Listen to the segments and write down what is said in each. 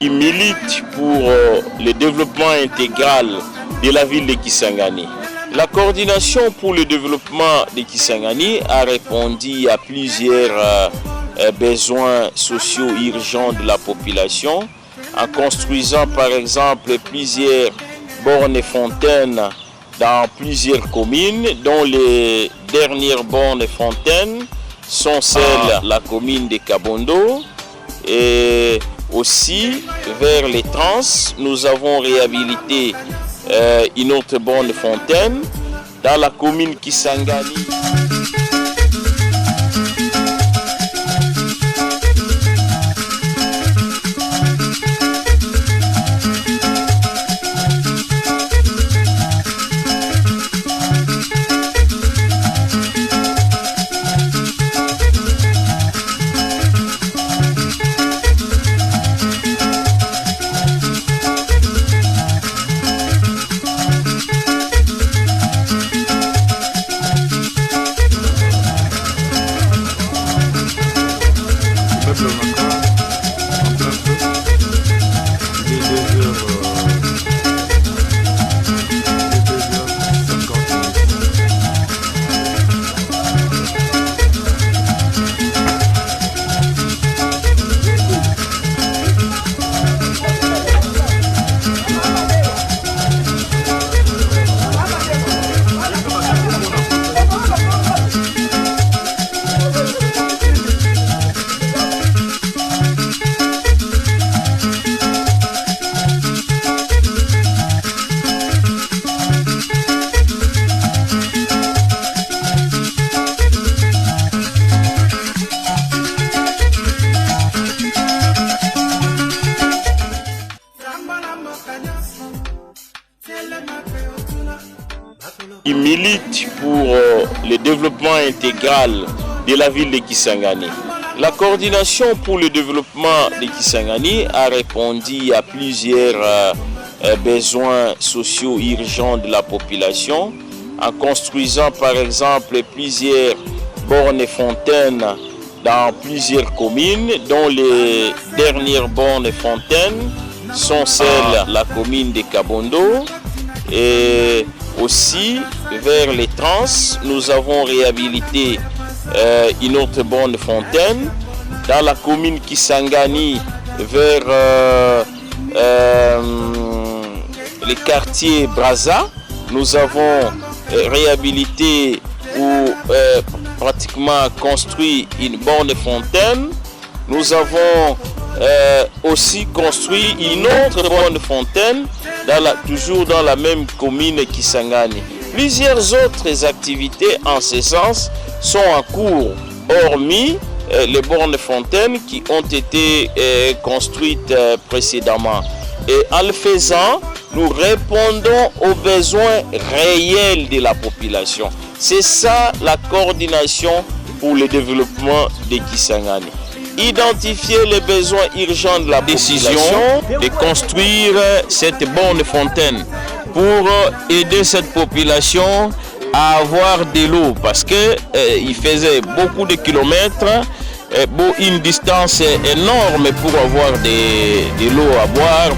Il milite pour le développement intégral de la ville de Kisangani. La coordination pour le développement de Kisangani a répondu à plusieurs besoins sociaux urgents de la population en construisant par exemple plusieurs bornes et fontaines dans plusieurs communes, dont les dernières bornes et fontaines sont celles de la commune de Kabondo. Et aussi, vers les trans, nous avons réhabilité une autre borne fontaine dans la commune Kisangani. Il milite pour le développement intégral de la ville de Kisangani. La coordination pour le développement de Kisangani a répondu à plusieurs besoins sociaux urgents de la population en construisant par exemple plusieurs bornes et fontaines dans plusieurs communes, dont les dernières bornes et fontaines sont celles de la commune de Kabondo. Et aussi, vers les trans, nous avons réhabilité une autre borne fontaine dans la commune Kisangani vers les quartiers Braza. Nous avons réhabilité ou pratiquement construit une borne fontaine. Nous avons aussi construit une autre borne fontaine toujours dans la même commune Kisangani. Plusieurs autres activités en ce sens sont en cours, hormis les bornes fontaines qui ont été construites précédemment. Et en le faisant, nous répondons aux besoins réels de la population. C'est ça la coordination pour le développement de Kisangani. Identifier les besoins urgents de la décision de construire cette borne fontaine pour aider cette population à avoir de l'eau parce qu'il faisait beaucoup de kilomètres, une distance énorme pour avoir de l'eau à boire.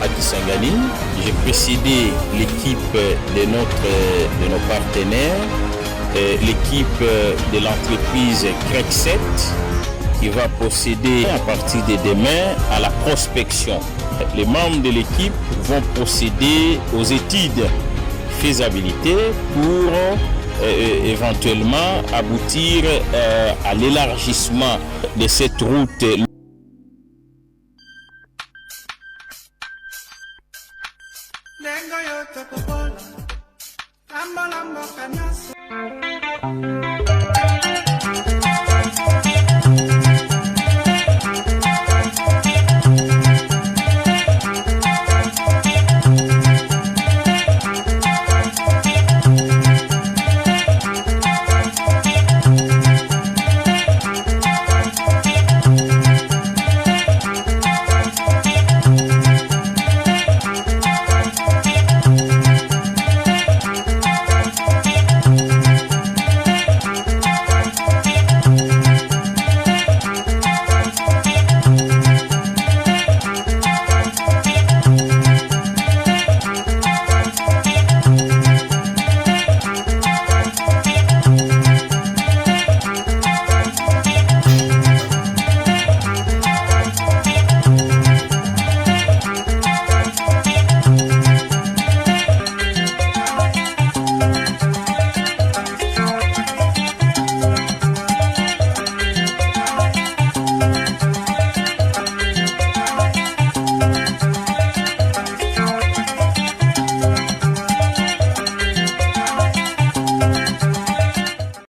À Kisangani, j'ai précédé l'équipe de nos partenaires, l'équipe de l'entreprise CREC 7 qui va procéder à partir de demain à la prospection. Les membres de l'équipe vont procéder aux études faisabilité pour éventuellement aboutir à l'élargissement de cette route.